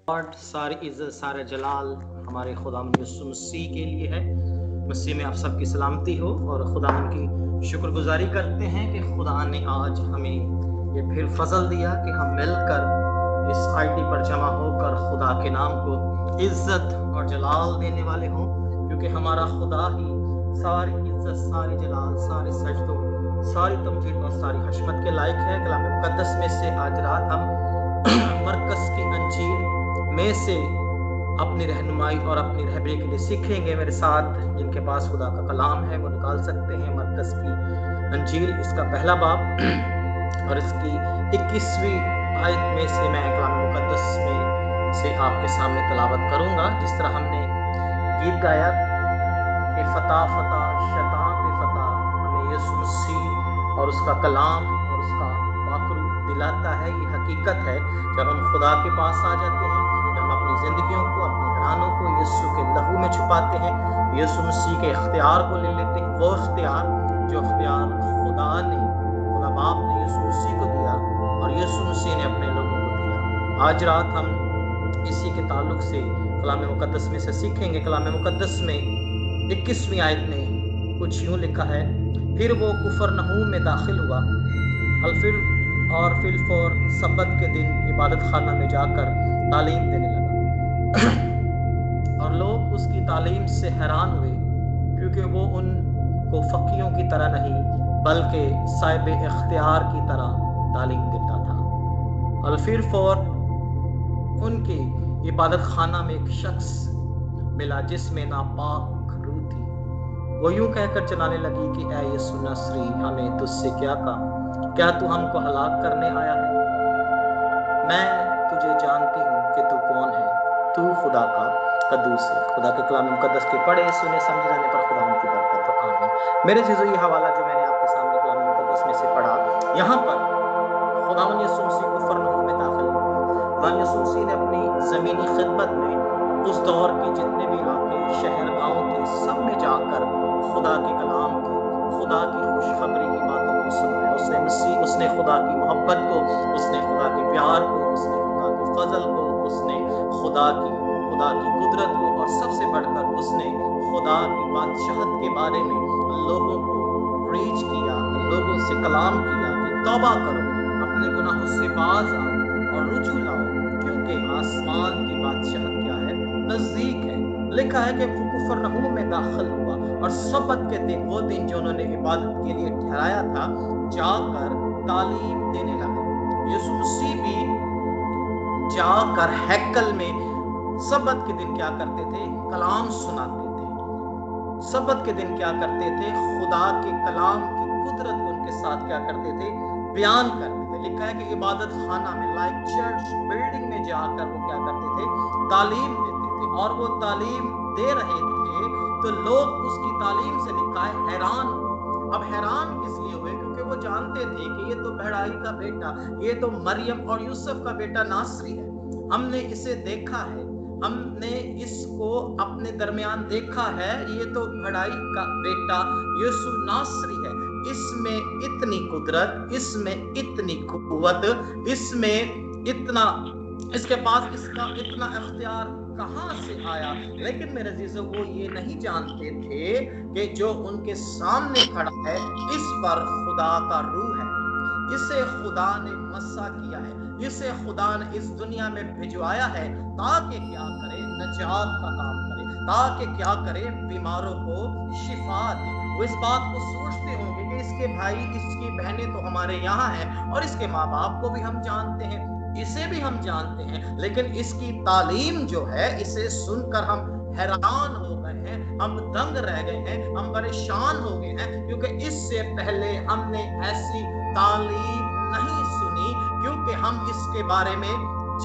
ساری عزت سارا جلال ہمارے خداوند یسوع مسیح کے لیے ہے۔ مسیح میں آپ سب کی سلامتی ہو اور خداوند کی شکر گزاری کرتے ہیں کہ خدا نے آج ہمیں یہ پھر فضل دیا کہ ہم مل کر اس آئی پر جمع ہو کر خدا کے نام کو عزت اور جلال دینے والے ہوں، کیونکہ ہمارا خدا ہی ساری عزت ساری جلال سارے سجدوں ساری تمجید اور ساری حشمت کے لائق ہے۔ کلام مقدس میں سے آج رات ہم مرکز کی انجیل میں سے اپنی رہنمائی اور اپنی رہبری کے لیے سیکھیں گے۔ میرے ساتھ جن کے پاس خدا کا کلام ہے وہ نکال سکتے ہیں مرکز کی انجیل، اس کا پہلا باب اور اس کی 21ویں آیت میں سے میں کلام مقدس میں سے آپ کے سامنے تلاوت کروں گا۔ جس طرح ہم نے گیت گایا کہ فتح فتح شیطان پہ فتح، ہمیں یسوع مسیح اور اس کا کلام اور اس کا باکرو دلاتا ہے۔ یہ حقیقت ہے جب ہم خدا کے پاس آ جاتے ہیں، جب ہم اپنی زندگیوں کو اپنے گھرانوں کو یسوع کے لہو میں چھپاتے ہیں، یسوع مسیح کے اختیار کو لے لیتے ہیں، وہ اختیار جو اختیار خدا باپ نے یسوع مسیح کو دیا اور یسوع مسیح نے اپنے لوگوں کو دیا۔ آج رات ہم اسی کے تعلق سے کلام مقدس میں سے سیکھیں گے۔ کلام مقدس میں 21ویں آیت میں کچھ یوں لکھا ہے، پھر وہ کفرنہوم میں داخل ہوا اور فی الفور سبت کے دن عبادت خانہ میں جا کر تعلیم دینے لگا، اور لوگ اس کی تعلیم سے حیران ہوئے، کیونکہ وہ ان کو فقیوں کی طرح نہیں بلکہ صاحب اختیار کی طرح تعلیم دیتا تھا۔ اور فی الفور ان کی عبادت خانہ میں ایک شخص ملا جس میں ناپاک روح تھی۔ وہ یوں کہہ کر چلانے لگی کہ اے یسوع ناصری، ہمیں تجھ سے کیا کام؟ کیا تو ہم کو ہلاک کرنے آیا ہے؟ میں تجھے جانتی ہوں کہ تو کون ہے، تو خدا کا قدوس ہے۔ خدا کے کلام مقدس کے پڑھے سنے سمجھ جانے پر خدا ان کی برکت ہو، آمین۔ میرے عزیزو، یہ حوالہ جو میں نے آپ کے سامنے کلام مقدس میں سے پڑھا، یہاں پر خداوند یسوع مسیح کفرنہوم میں داخل ہوئے۔ خداوند یسوع مسیح نے اپنی زمینی خدمت میں اس دور کے جتنے بھی علاقے شہر گاؤں تھے، سب میں جا کر خدا کے کلام کی، خدا کی خوشخبری کی باتوں کو سنایا۔ اس نے خدا کی محبت کو، اس نے خدا کے پیار کو، اس نے خدا کے فضل کو، اس نے خدا کی قدرت کو، اور سب سے بڑھ کر اس نے خدا کی بادشاہت کے بارے میں لوگوں کو پریچ کیا، لوگوں سے کلام کیا کہ توبہ کرو، اپنے گناہوں سے باز آؤ اور رجوع لاؤ، کیونکہ آسمان کی بادشاہت کیا ہے؟ نزدیک ہے۔ لکھا ہے کہ وہ کفرنہوم میں داخل ہوا اور سبت کے دن، وہ دن جو انہوں نے عبادت کے لیے ٹھہرایا تھا، جا کر تعلیم دینے لگا۔ یسوع مسیح بھی جا کر ہیکل میں سبت کے دن کیا کرتے تھے؟ کلام سناتے تھے۔ سبت کے دن کیا کرتے تھے؟ خدا کے کلام کی قدرت کو ان کے ساتھ کیا کرتے تھے؟ بیان کرتے تھے۔ لکھا ہے کہ عبادت خانہ میں، لائک چرچ بلڈنگ میں جا کر وہ کیا کرتے تھے؟ تعلیم دیتے تھے، اور وہ تعلیم دے رہے تھے تو لوگ اس کی تعلیم سے لکھا ہے حیران ہوئے۔ اب حیران اس لیے ہوئے کیونکہ وہ جانتے تھے کہ یہ تو بہڑائی کا بیٹا، یہ تو مریم اور یوسف کا بیٹا ناصری ہے، ہم نے اسے دیکھا ہے، ہم نے اس کو اپنے درمیان دیکھا ہے، یہ تو بڑائی کا بیٹا یسوع ناصری ہے۔ اس میں اتنی قدرت، اس میں اتنی قوت، اس کے پاس اس کا اتنا اختیار کہاں سے آیا؟ لیکن میرے عزیزو، وہ یہ نہیں جانتے تھے کہ جو ان کے سامنے کھڑا ہے اس پر خدا کا روح ہے، اسے خدا نے مسا کیا ہے، اسے خدا نے اس دنیا میں بھجوایا ہے تاکہ کیا کرے؟ نجات کا کام کرے، تاکہ کیا کرے؟ بیماروں کو شفا دے۔ وہ اس بات کو سوچتے ہوں گے کہ اس کے بھائی، اس کی بہنیں تو ہمارے یہاں ہیں، اور اس کے ماں باپ کو بھی ہم جانتے ہیں، اسے بھی ہم جانتے ہیں، لیکن اس کی تعلیم جو ہے، اسے سن کر ہم حیران ہو گئے ہیں، ہم دنگ رہ گئے ہیں، ہم پریشان ہو گئے ہیں، کیونکہ اس سے پہلے ہم نے ایسی تعلیم نہیں سنی، کیونکہ ہم اس کے بارے میں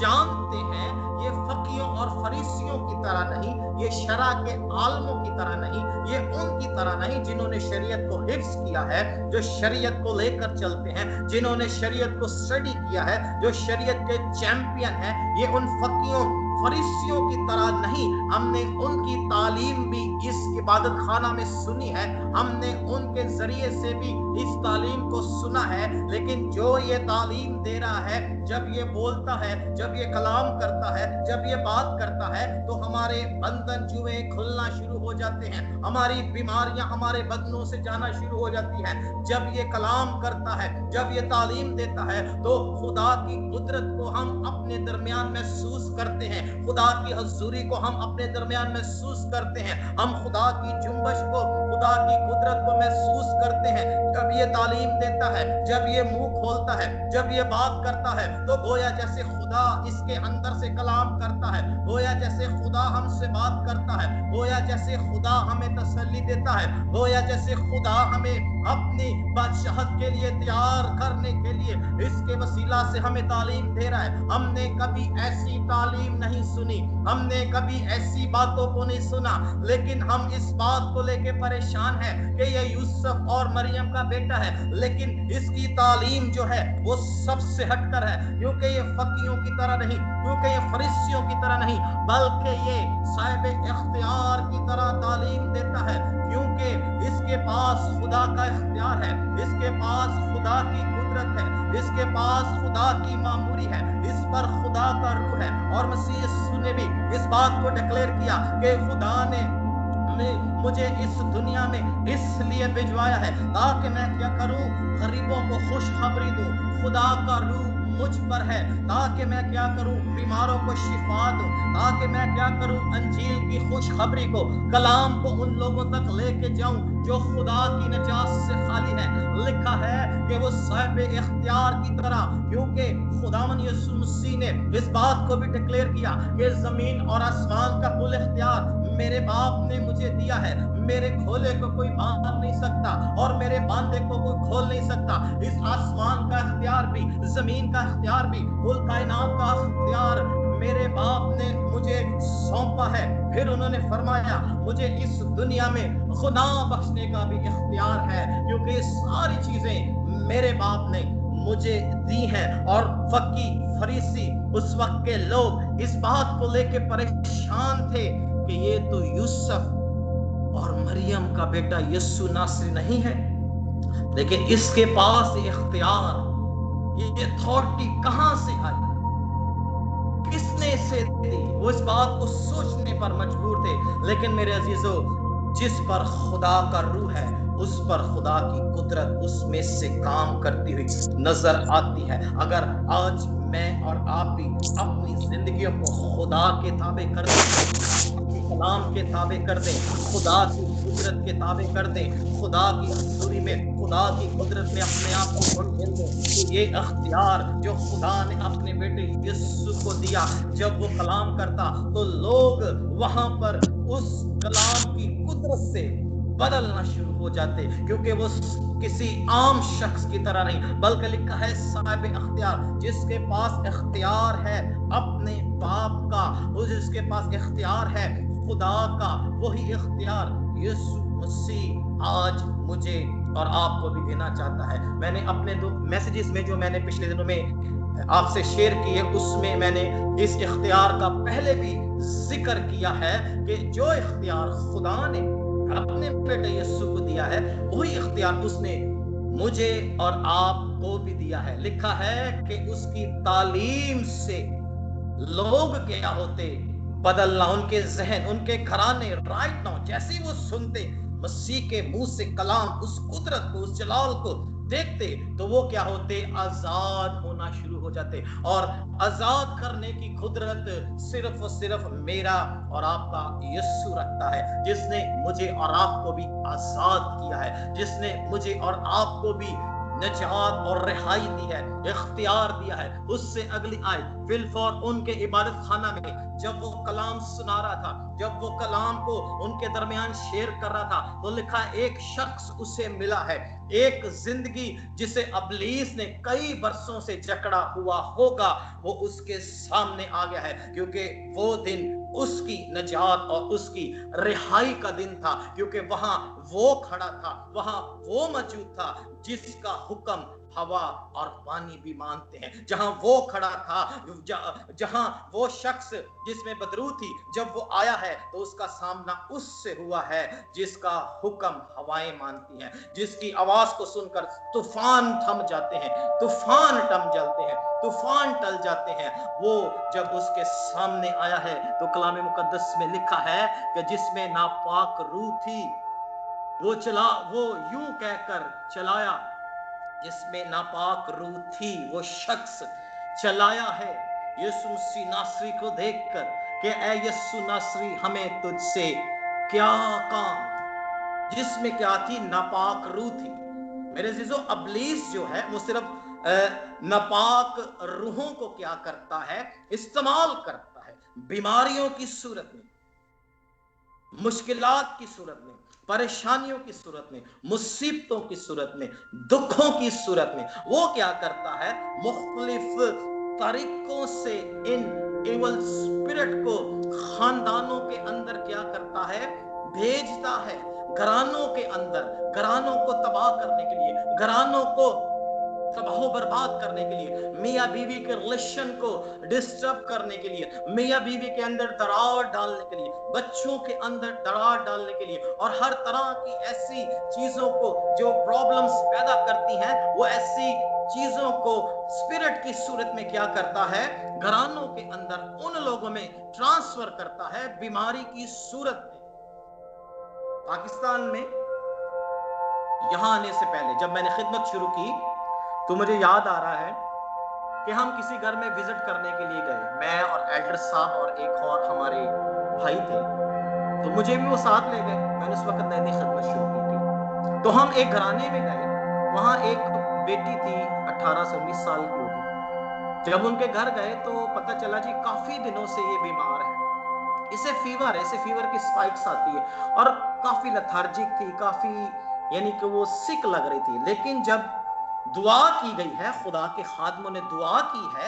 جانتے ہیں۔ یہ فقیوں اور فریسیوں کی طرح نہیں، یہ شرع کے عالموں کی طرح نہیں، یہ ان کی طرح نہیں جنہوں نے شریعت کو حفظ کیا ہے، جو شریعت کو لے کر چلتے ہیں، جنہوں نے شریعت کو اسٹڈی کیا ہے، جو شریعت کے چیمپئن ہیں۔ یہ ان فقیوں फरीसियों की तरह नहीं, हमने उनकी तालीम भी इस इबादत खाना में सुनी है, हमने उनके जरिए से भी इस तालीम को सुना है। लेकिन जो ये तालीम दे रहा है, जब ये बोलता है, जब ये कलाम करता है, जब ये बात करता है, तो हमारे बंधन जुए खुलना शुरू हो जाते हैं, हमारी बीमारियां हमारे बदनों से जाना शुरू हो जाती है। जब ये कलाम करता है, जब ये तालीम देता है, तो खुदा की कुदरत को हम अपने दरमियान महसूस करते हैं, खुदा की हजूरी को हम अपने दरमियान महसूस करते हैं, हम खुदा की जुम्बश को, खुदा की कुदरत को महसूस करते हैं। जब ये तालीम देता है, जब ये मुंह खोलता है, जब ये बात करता है, तो गोया जैसे खुदा इसके अंदर से कलाम करता है, गोया जैसे खुदा हमसे बात करता है, गोया जैसे खुदा हमें तसल्ली देता है, गोया जैसे खुदा हमें अपनी बादशाहत के लिए तैयार करने के लिए इसके वसीला से हमें तालीम दे रहा है। हमने कभी ऐसी तालीम नहीं सुनी, हमने कभी ऐसी बातों को नहीं सुना, लेकिन हम इस बात को लेके परेशान हैं कि ये यूसुफ और मरियम का बेटा है, लेकिन इसकी तालीम जो है वो सबसे हटकर है, क्योंकि ये फकीयों की तरह नहीं, क्योंकि ये फरीसियों की तरह नहीं, बल्कि ये साहिब इख्तियार की तरह तालीम देता है, क्योंकि इसके पास खुदा का इख्तियार है, इसके पास खुदा की कुदरत है, इसके पास खुदा की मामूरी है, इस पर खुदा का रूह है। और मसीह यीशु ने भी इस बात को डिक्लेयर किया कि खुदा ने मुझे इस दुनिया में इसलिए भिजवाया है ताकि मैं क्या करूं, गरीबों को खुशखबरी दूं। खुदा का रूह मुझ पर है ताकि मैं क्या करूं, बीमारों को शिफा दूं, ताकि मैं क्या करूं, अंजील की खुशखबरी को, कलाम को उन लोगों तक लेके जाऊं जो खुदा की निजात से खाली है। लिखा है कि वो साहिब इख्तियार की तरह, क्योंकि खुदावन यीशु मसीह ने इस बात को भी डिक्लेयर किया कि जमीन और आसमान का कुल इख्तियार मेरे बाप ने मुझे दिया है, मेरे खोले को कोई बांध नहीं सकता और मेरे बांधे को कोई खोल नहीं सकता। इस आसमान का इख्तियार भी, जमीन का इख्तियार भी, कुल कायनात का इख्तियार मेरे बाप ने मुझे सौंपा है। फिर उन्होंने फरमाया मुझे इस दुनिया में गुनाह बख्शने का भी इख्तियार है, क्योंकि सारी चीजें मेरे बाप ने मुझे दी हैं। और फकी फरीसी उस वक्त के लोग इस बात को लेके परेशान थे कि ये तो यूसुफ और मरियम का बेटा यीशु नासरी नहीं है, लेकिन इसके पास इख्तियार, ये अथॉरिटी कहां से आई, किसने इसे दी? वो इस बात को सोचने पर मजबूर थे। लेकिन मेरे अजीजों, जिस पर खुदा का रूह है उस पर खुदा की कुदरत उसमें से काम करती हुई नजर आती है। अगर आज मैं और आप भी अपनी जिंदगियों को खुदा के ताबे कर दें, कलाम के ताबे कर दें, खुदा की कुदरत के ताबे कर दें, खुदा की हजूरी में, खुदा की कुदरत में अपने आप को ढेल दें, तो ये अख्तियार जो खुदा ने अपने बेटे यीशु को दिया, जब वो कलाम करता तो लोग वहां पर उस कलाम की कुदरत से बदलना शुरू हो जाते, क्योंकि वो किसी आम शख्स की तरह नहीं, बल्कि लिखा है साहिब इख्तियार, जिसके पास इख्तियार है अपने बाप का, जिसके पास इख्तियार है खुदा का, वही इख्तियार यीशु मसीह आज मुझे और आपको भी देना चाहता है। मैंने अपने दो मैसेजेस में जो मैंने पिछले दिनों में आपसे शेयर किए, उसमें मैंने इस इख्तियार का पहले भी जिक्र किया है कि जो इख्तियार खुदा ने अपने बेटे यीशु को दिया है, वही इख्तियार उसने मुझे और आपको भी दिया है। लिखा है कि उसकी तालीम से लोग क्या होते, बदलना, उनके जहन, उनके घराने, राइट नाउ जैसे वो सुनते मसीह के मुंह से कलाम, उस कुदरत को, उस जलाल को देखते, तो वो क्या होते, आजाद होना शुरू हो जाते। और आजाद करने की कुदरत सिर्फ और सिर्फ मेरा और आपका यीशु रखता है, जिसने मुझे और आपको भी आजाद किया है, जिसने मुझे और आपको भी निजात और रिहाई दी है, इख्तियार दिया है। उससे अगली आयत फिलफौर उनके इबादत खाना में जब वो कलाम सुना रहा था, जब वो कलाम को उनके दरमियान शेयर कर रहा था, तो लिखा एक शख्स उसे मिला है, एक जिंदगी जिसे अबलीस ने कई बरसों से जकड़ा हुआ होगा, वो उसके सामने आ गया है, क्योंकि वो दिन उसकी निजात और उसकी रिहाई का दिन था, क्योंकि वहां वो खड़ा था, वहां वो मौजूद था जिसका हुक्म हवा और पानी भी मानते हैं। जहां वो खड़ा था, जहां वो शख्स जिसमें बदरू थी, जब वो आया है तो उसका सामना उससे हुआ है जिसका हुक्म हवाएं मानती हैं, जिसकी आवाज को सुनकर तूफान थम जाते हैं, तूफान टम जाते हैं, तूफान टल जाते हैं। वो जब उसके सामने आया है तो कलाम मुकद्दस में लिखा है कि जिसमें नापाक रूह थी वो यूं कहकर चलाया, जिसमें नापाक रूह थी वो शख्स चलाया है यीशु मसीह नासरी को देखकर कि ऐ यीशु नासरी हमें तुझसे क्या काम, जिसमें क्या थी? नापाक रूह थी। मेरे अजीजों, इब्लीस जो है वो सिर्फ नापाक रूहों को क्या करता है? इस्तेमाल करता है बीमारियों की सूरत में, मुश्किलात की सूरत में, परेशानियों की सूरत में, मुसीबतों की सूरत में, दुखों की सूरत में। वो क्या करता है? मुख्तलिफ तरीकों से इन एवल स्पिरिट को खानदानों के अंदर क्या करता है? भेजता है। घरानों के अंदर, घरानों को तबाह करने के लिए, घरानों को तबाह बर्बाद करने के लिए, मियाँ बीवी के रिलेशन को डिस्टर्ब करने के लिए, मियाँ बीवी के अंदर दरार डालने के लिए, बच्चों के अंदर दरार डालने के लिए, और हर तरह की ऐसी चीजों को जो प्रॉब्लम्स पैदा करती हैं, वो ऐसी चीजों को स्पिरिट की सूरत में क्या करता है? घरानों के अंदर उन लोगों में ट्रांसफर करता है बीमारी की सूरत में। पाकिस्तान में यहां आने से पहले जब मैंने खिदमत शुरू की तो मुझे याद आ रहा है कि हम किसी घर में विजिट करने के लिए गए, मैं और एल्डर साहब और एक और हमारे भाई थे, तो मुझे भी वो साथ ले गए। मैंने उस वक्त नई नई खिदमत शुरू की थी। तो हम एक घराने में गए, वहां एक बेटी थी 18 से 19 साल की होगी। जब उनके घर गए तो पता चला जी काफी दिनों से ये बीमार है, इसे फीवर की स्पाइक्स आती है, और काफी लेथार्जिक थी, काफी यानी कि वो सिक लग रही थी। लेकिन जब दुआ की गई है, खुदा के खादमों ने दुआ की है,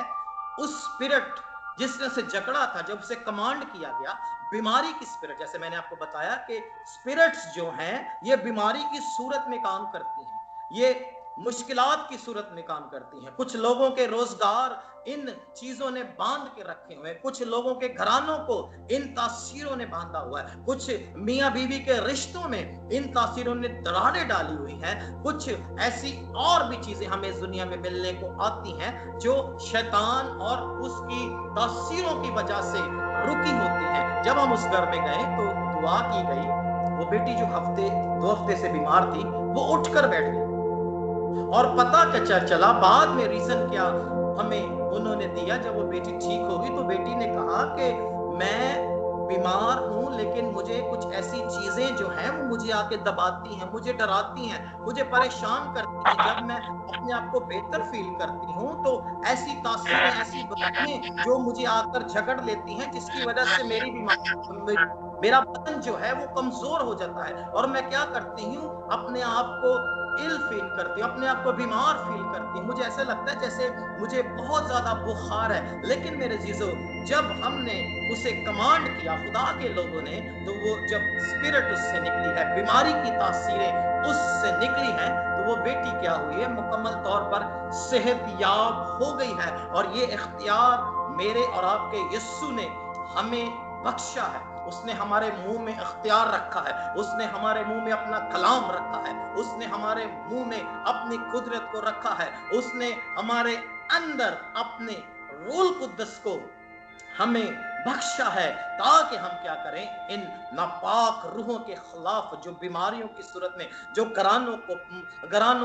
उस स्पिरिट जिसने से जकड़ा था, जब उसे कमांड किया गया, बीमारी की स्पिरिट, जैसे मैंने आपको बताया कि स्पिरिट्स जो हैं ये बीमारी की सूरत में काम करती हैं, ये मुश्किलात की सूरत में काम करती हैं। कुछ लोगों के रोजगार इन चीजों ने बांध के रखे हुए हैं, कुछ लोगों के घरानों को इन तासीरों ने बांधा हुआ है, कुछ मियाँ बीवी के रिश्तों में इन तासीरों ने दरारें डाली हुई हैं, कुछ ऐसी और भी चीजें हमें इस दुनिया में मिलने को आती हैं जो शैतान और उसकी तासीरों की वजह से रुकी होती हैं। जब हम उस घर में गए तो दुआ की गई, वो बेटी जो 2 हफ्ते से बीमार थी वो उठकर बैठ गई, और पता क्या चला बाद में रीजन क्या हमें उन्होंने दिया। जब वो बेटी ठीक होगी तो बेटी ने कहा कि मैं बीमार हूं, लेकिन मुझे कुछ ऐसी चीजें जो हैं वो मुझे आके दबाती हैं, मुझे डराती हैं, मुझे परेशान करती हैं। जब मैं अपने आप को बेहतर फील करती हूँ तो ऐसी तासीरें, ऐसी बातें जो मुझे आकर झगड़ लेती हैं, जिसकी वजह से मेरा बदन जो है वो कमजोर हो जाता है, और मैं क्या करती हूँ? अपने आप को इल फील करती हूँ, अपने आप को बीमार फील करती हूँ। मुझे ऐसा लगता है जैसे मुझे बहुत ज्यादा बुखार है। लेकिन मेरे जीजो, जब हमने उसे कमांड किया खुदा के लोगों ने, तो वो जब स्पिरिट उससे निकली है, बीमारी की तासीरें उससे निकली हैं, तो वो बेटी क्या हुई है? मुकम्मल तौर पर सेहतयाब हो गई है। और ये इख्तियार मेरे और आपके यीशु ने हमें बख्शा है। उसने हमारे मुंह में इख्तियार रखा है, उसने हमारे मुंह में अपना कलाम रखा है, उसने हमारे मुंह में अपनी कुदरत को रखा है, उसने हमारे अंदर अपने रूल कुद्दस को हमें बख्शा है, ताकि हम क्या करें? इन नापाक रूहों के खिलाफ, जो बीमारियों की सूरत में, जो घरानों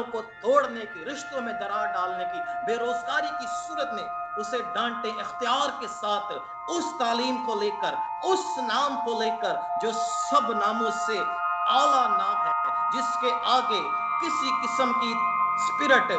को तोड़ने की, रिश्तों में दरार डालने की, बेरोजगारी की सूरत में उसे डांटे इख्तियार के साथ, उस तालीम को लेकर, उस नाम को लेकर जो सब नामों से आला नाम है, जिसके आगे किसी किस्म की स्पिरिट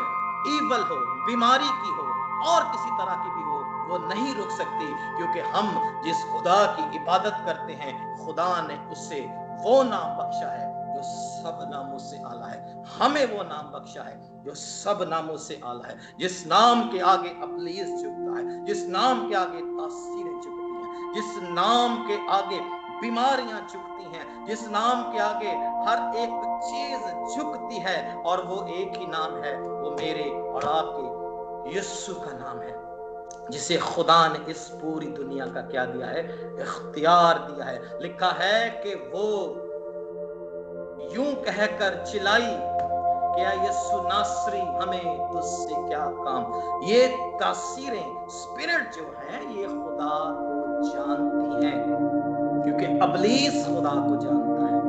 ईवल हो, बीमारी की हो और किसी तरह की भी हो, वो नहीं रुक सकती। क्योंकि हम जिस खुदा की इबादत करते हैं, खुदा ने उसे वो नाम बख्शा है जो सब नामों से आला है। हमें वो नाम बख्शा है जो सब नामों से आला है, जिस नाम के आगे इब्लीस झुकता है, जिस नाम के आगे तासीरें झुकती हैं, जिस नाम के आगे बीमारियां झुकती हैं, जिस नाम के आगे हर एक चीज झुकती है, और वो एक ही नाम है, वो मेरे और आपके यीशु का नाम है, जिसे खुदा ने इस पूरी दुनिया का क्या दिया है, इख्तियार दिया है। लिखा है कि वो यूं कहकर चिल्लाई, क्या यीशु नासरी हमें तुझसे क्या काम। ये तासीरें स्पिरिट जो है ये खुदा को जानती हैं, क्योंकि अबलीस खुदा को जानता है,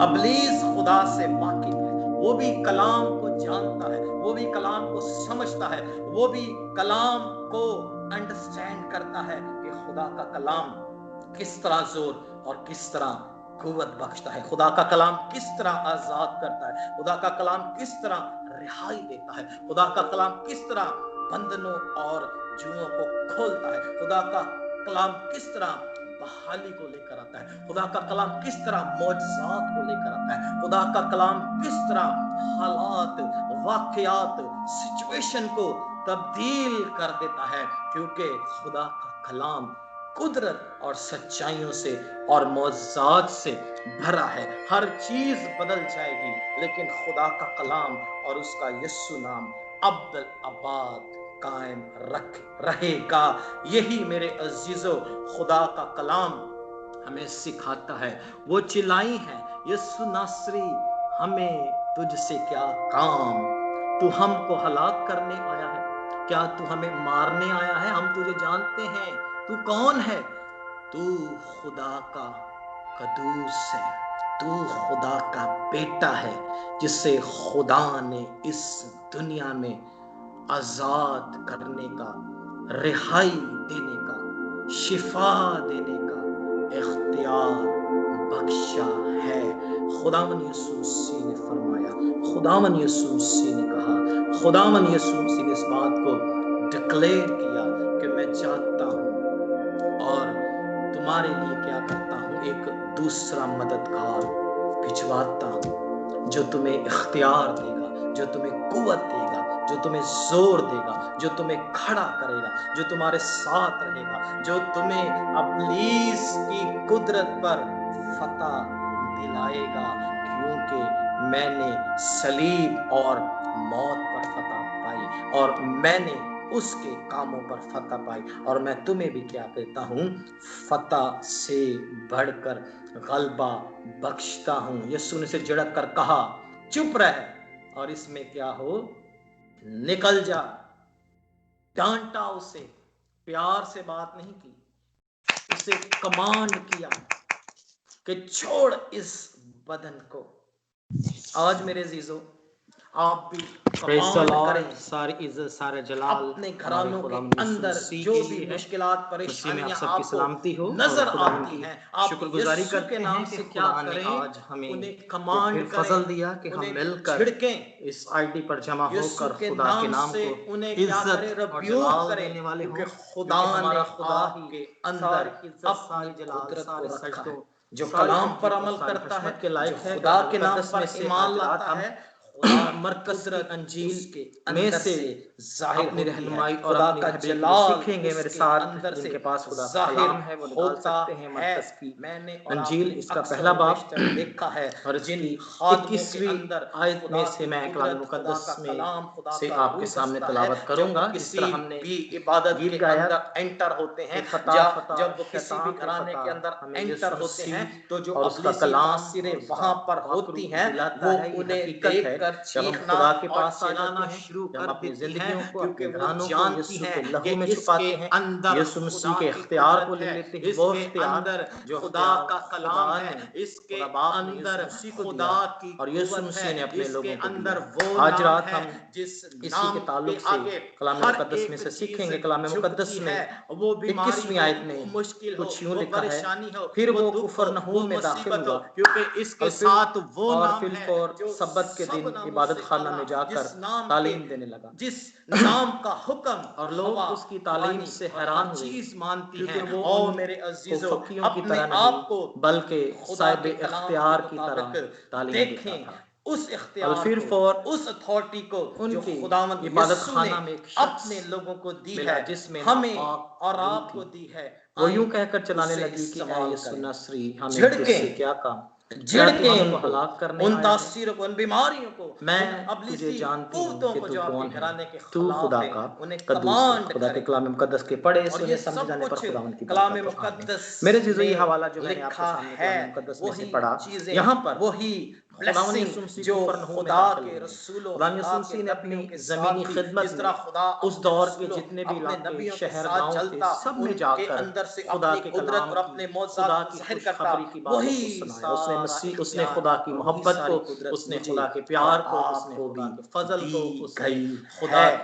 अबलीस खुदा से वाकिफ है, वो भी कलाम को जानता है, वो भी कलाम को समझता है, वो भी कलाम को अंडरस्टैंड करता है कि खुदा का कलाम किस तरह जोर और किस तरह कुव्वत बख्शता है, खुदा का कलाम किस तरह आजाद करता है, खुदा का कलाम किस तरह रिहाई देता है, खुदा का कलाम किस तरह बंधनों और जुओं को खोलता है, खुदा का कलाम किस तरह बहाली को लेकर आता है, खुदा का कलाम किस तरह मौजज़ात को लेकर आता है, खुदा का कलाम किस तरह हालात, वाकयात, सिचुएशन को तब्दील कर देता है, क्योंकि खुदा का कलाम कुदरत और सच्चाइयों से और मौजज़ात से भरा है। हर चीज बदल जाएगी, लेकिन खुदा का कलाम और उसका यीशु नाम अब्दुल आबाद कायम रहेगा। यही मेरे अजीजों खुदा का कलाम हमें सिखाता है। वो चिल्लाई है, यीशु नासरी हमें तुझसे क्या काम, तू हमको हलाक करने आया है, क्या तू हमें मारने आया है? हम तुझे जानते हैं, तू कौन है? तू खुदा का कदूस है, तू खुदा का बेटा है, जिसे खुदा ने इस दुनिया में आजाद करने का, रिहाई देने का, शिफा देने का इख्तियार बख्शा है। खुदावन यीशु मसीह ने फरमाया, खुदावन यीशु मसीह ने कहा, खुदावन यीशु मसीह ने इस बात को डिक्लेयर किया कि मैं जाता हूँ और तुम्हारे लिए क्या करता हूँ, एक दूसरा मददगार भिजवाता हूँ, जो तुम्हें इख्तियार देगा, जो तुम्हें कुव्वत देगा, जो तुम्हें जोर देगा, जो तुम्हें खड़ा करेगा, जो तुम्हारे साथ रहेगा, जो तुम्हें अबलीस की कुदरत पर फतह दिलाएगा, क्योंकि मैंने सलीब और मौत पर फतह पाई और मैंने उसके कामों पर फतह पाई, और मैं तुम्हें भी क्या कहता हूँ, फतह से बढ़कर गलबा बख्शता हूँ। यीशु ने से झिड़क कर कहा, चुप रह और इसमें क्या हो, निकल जा। डांटा उसे, प्यार से बात नहीं की, उसे कमांड किया कि छोड़ इस बदन को। आज मेरे अजीजों, आप भी करें, सारी इज्जत, सारे जलाल अपने घरानों के अंदर जो भी मुश्किलात परेशानियां आपको सलामती हो नजर आती हैं, आप शुक्रगुजारी करके नाम से क्या करें, आज हमें उन्हें कमांड फजल दिया कि हम मिलकर इस आईडी पर जमा होकर खुदा के नाम को इज्जत और जलाल देने वाले हों। खुदा हमारा खुदा के अंदर अपनी कुदरत को रखा है, जो कलाम पर अमल करता है, के लायक है, खुदा के नाम पर ईमान लाता है, मरकज अंजील के में से अपनी रहनुमाई और अपनी जलाल सीखेंगे मेरे साथ, जिनके पास खुदा का कलाम है वो निकाल सकते हैं। मरकज की अंजील इसका पहला बाब देखा है और जिन 21वीं आयत में से मैं कलाम मुकद्दस में से आपके सामने तिलावत करूंगा। जिस तरह हमने भी इबादत के अंदर एंटर होते हैं, जब वो किसी भी घराने के अंदर एंटर होते हैं, तो जो उसका कलाम सिरे वहां पर होती हैं, वो उन्हें देख कर चीखना के पास चिल्लाना शुरू कर अपनी जिंदगियों को, क्योंकि वो जानती हैं लहू में छुपाते हैं, अंदर यीशु मसीह के इख्तियार को ले लेते हैं, वो इख्तियार जो खुदा का कलाम है, इसके अंदर खुदा की और यीशु मसीह ने अपने लोगों को अंदर वो आज रात हम जिस इसी के ताल्लुक से कलाम मुकद्दस में से सीखेंगे। कलाम मुकद्दस में वो 21वीं आयत में मुश्किल कुछ यूं लिखा है, फिर वो कुफरनहूम में दाखिल हुआ, क्योंकि इसके साथ वो नाम है जो सब्बत के दिन इबादत खाना में जाकर तालीम देने लगा, जिस नाम का हुक्म, और लोग उसकी तालीम से हैरान हुए, चीज मानती हैं वो और मेरे अजीजों अपने आप को बल्कि साहिब इख्तियार की तरह तालीम देता था। اس اختیار الفیر کو، فور اس اتھارٹی کو ان جو کی خداوند عبادت یسوع خانہ نے میں ایک شخص اپنے لوگوں کو دی ملا ہے، جس میں ہمیں ناپاک اور روح آپ تھی۔ کو دی ہے۔ وہ آئیں یوں کہہ کر چلانے اسے لگی کہ اے استعمال یسوع کریں۔ ناصری ہمیں کس سے جھڑکیں کیا کام؟ کیا تو جھڑکیں ہم ان کو کو، ہلاک کرنے ان آیا ہے؟ تاثیروں کو، ان بیماریوں کو، میں ان تجھے ابلیسی جانتی ہوں قوتوں کہ کو تو جو آپ کے کون ہے، گھرانے کے تو خلاف خدا ہے، کا انہیں قدوس ہے۔ کمانڈ خدا کے کریں۔ کلام مقدس کے پڑھے اور سنے یہ سمجھے سب جانے پر کچھ خداوند کی کلام برکت ہو، آمین۔ مقدس میرے عزیزو، یہ میں حوالہ جو میں نے آپ کے لکھا سامنے ہے، کلام مقدس میں سے وہی پڑھا، چیزیں، یہاں پر وہی خداوند بلیسنگ یسوع مسیح جو کفرنہوم میں خدا داخل کے ہوئے۔ رسولوں، خداوند خدا یسوع کے مسیح نے اپنی نبیوں کے ساتھ زمینی بھی، خدمت جس میں طرح خدا اس اپنے دور کے رسولوں، جتنے بھی اپنے علاقے، نبیوں کے شہر، ساتھ گاؤں تھے، چلتا، سب میں ان جا کے کر اندر سے خدا اپنی کے قدرت کلام اور کی، اپنے خدا معجزات کو کی ظاہر کرتا، خوشخبری کی باتوں کو وہی سنایا۔ اس نے سارا مسیح، اس نے اختیار خدا کی اور وہی محبت ساری کو، قدرت اس نے مجھے خدا کے اور پیار کو، اس آپ نے کو خدا بھی کے فضل کو، دی اس نے گئی خدا ہے۔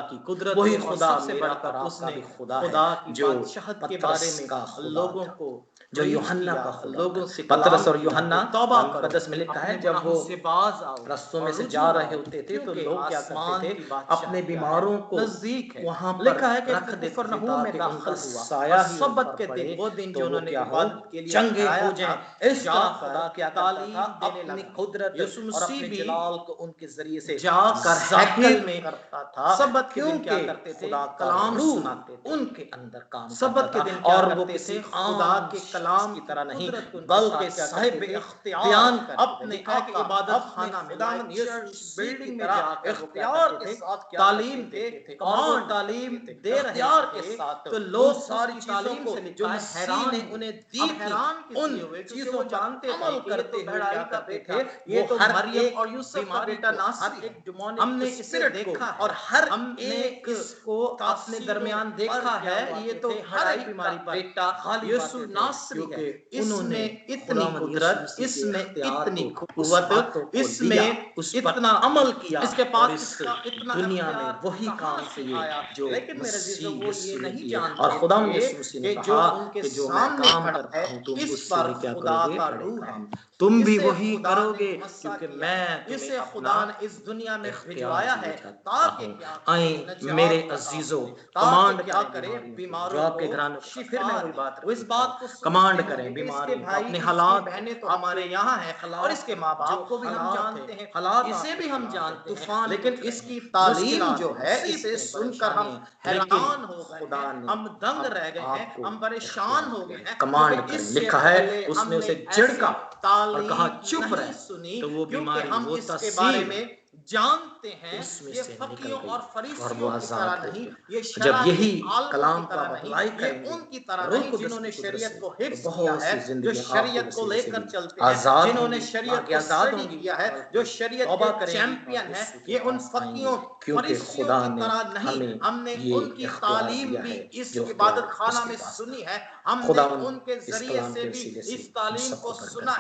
کی قدرت وہی کو، اور خدا سب سے میرا بڑھ کر اور آپ اس کا نے بھی خدا ہے، خدا کی جو بادشاہت کے بارے پطرس میں کا خدا لوگوں تھا، کو جو preach یوحنا کیا، کا خدا لوگوں تھا۔ سے پطرس کلام اور کیا یوحنا کہ توبہ کرو، مقدس میں لکھا ہے، اپنے جب گناہوں وہ سے باز آؤ رستوں اور میں سے رجوع جا رہے لاؤ، ہوتے تھے تو کیونکہ لوگ کیا کرتے آسمان تھے، کی بادشاہت اپنے کیا ہے؟ بیماروں کو نزدیک ہے۔ وہاں پر لکھا ہے کہ رکھ دیتے تھے کفرنہوم میں تاکہ ان کا داخل ہوا سایہ اور ہی ان سبت پر کے پڑے دن، وہ دن تو جو وہ انہوں نے کیا ہو، عبادت کے لیے چنگے ٹھہرایا ہو تھا، جائیں۔ اس جا طرح کر خدا کیا کرتا تھا، تعلیم دینے اپنی لگا۔ قدرت یسوع اور مسیح اپنے بھی جلال کو ان کے ذریعے سے جا کر ظاہر ہیکل میں کرتا تھا، سبت کے دن کیا کیونکہ کرتے تھے؟ خدا کا کلام روح سناتے تھے۔ ان کے اندر کام کرتا سبت کے تھا، دن کیا اور وہ کرتے کسی تھے؟ خدا عام کے شخص کلام کی کی طرح نہیں، قدرت کو ان کے بلکہ ساتھ کیا کرتے صاحب تھے؟ اختیار بیان کرتے تھے۔ اپنے لکھا ہے کہ آقا، عبادت اپنے خانہ میں خداوند لائک یسوع چرچ مسیح کی بلڈنگ میں طرح جا کر وہ کیا اختیار کرتے کے تھے؟ ساتھ کیا تعلیم کرتے تھے، دیتے تھے، اور وہ کمانڈ تعلیم کرتے تھے، دے رہے اختیار کے تھے ساتھ تو ان لوگ اس ساری کی چیزوں تعلیم کو سے جو لکھا ہے مسیح حیران نے ہوئے۔ انہیں اب دی تھی، حیران کس ان لیے ہوئے؟ کیونکہ چیزوں وہ پر جانتے تھے عمل کہ یہ کرتے تو ہوئے کیا بھیڑائی کا کرتے بیٹا، تھے، یہ وہ تو ہر مریم ایک اور یوسف کا بیماری بیٹا کو، ہر ناصری ہے۔ ایک ڈیمونک ہم نے اسے اسپرٹ کو دیکھا اور ہے، ہر ہم نے ایک اس کو اپنے تاثیروں درمیان پر دیکھا کیا ہے، یہ ہواتے تو تھے، ہر بھیڑائی ایک بیماری پر بیٹا غالب یسوع آتے تھے، ناصری ہے۔ کیونکہ اس انہوں نے میں اتنی خداوند یسوع قدرت، مسیح اس کے میں اختیار اتنی کو، اس قوت، باتوں کو اس لیا، میں اس پر اتنا عمل کیا، اس کے اور پاس اس اتنا دنیا میں اختیار وہی کہاں کام سے کیے آیا؟ جو لیکن میرے عزیزو، مسیح وہ یہ یسوع نے نہیں کیے، اور جانتے خداوند تھے یسوع مسیح نے کہ جو کہا ان کے کہ جو میں سامنے کام کھڑا کرتا ہے، ہوں تم اس اس سے پر بھی کیا کرو خدا گے، کا بڑے روح ہے۔ کام تم بھی اسے وہی خدا کرو نے گے، مسا کیونکہ کیا ہے، میں اسے تمہیں خدا اپنا نے اس دنیا میں اختیار بھجوایا دیے ہے جاتا تاکہ ہوں۔ کیا آئیں کرے؟ میرے نجات کا کام عزیزو، کرے، تاکہ کمانڈ کیا کریں کرے؟ بیماریوں کو، جو بیماروں آپ کے کو گھرانوں کے شفا پھر میں وہی دے۔ بات وہ اس رپیٹ بات کروں، کو کمانڈ سمجھتے کریں ہوں گے کہ اس کے بیماریوں کو، بھائی، اپنے اس کی حالات کو، بہنیں تو ہمارے یہاں ہیں، اور اس کے ماں جو باپ کو بھی ہم حالات جانتے ہیں، حالات اسے آپ کے بھی ہم خلاف ہے، جانتے ہیں، طوفان لیکن اٹھ رہے اس ہیں، کی تعلیم مشکلات جو ہیں، ہے، اسے مصیبتیں، سن کر ہم پریشانیاں، لیکن حیران ہو گئے ہیں، خدا نے ہم دنگ اب رہ گئے ہیں، آپ کو ہم پریشان اختیار ہو دیا گئے ہے، ہیں، کمانڈ کیونکہ کریں، اس سے لکھا ہے پہلے اس ہم نے نے اسے ایسی جھڑکا اور کہا تعلیم چپ نہیں رہ، سنی، تو وہ کیونکہ بیماری، ہم وہ اس کے بارے تاثیر میں جانتے ہیں، اس میں یہ سے نکل فقیوں گئی اور اور وہ فریسیوں کی آزاد طرح ہو نہیں، گیا۔ یہ جب شرح کے یہی عالموں کی کلام کا طرح آپ نہیں، اپلائی یہ کریں گے ان کی طرح روح نہیں قدس جنہوں کی نے قدرت شریعت سے، کو تو حفظ کیا بہت ہے، سی جو زندگیاں آپ کے شریعت کو وسیلے لے سے بھی کر چلتے ہیں، آزاد جنہوں ہوں نے گی، شریعت آگے کو آزاد اسٹڈی ہوں گی، کیا ہے، جو بلکہ شریعت کے توبہ کریں گی اور چیمپئن ہیں، یسوع کے یہ ان پاس آئیں گی، فقیوں کیونکہ فریسیوں خدا کی نے طرح نہیں۔ ہمیں ہم نے ان یہ کی اختیار تعلیم دیا بھی ہے اس جو عبادت اختیار خانہ اس کے میں پاس ہے۔ سنی ہے، ہم نے خداوند ان کے اس ذریعے کلام سے کے بھی وسیلے سے اس ہم تعلیم سب کو کو برکت سنا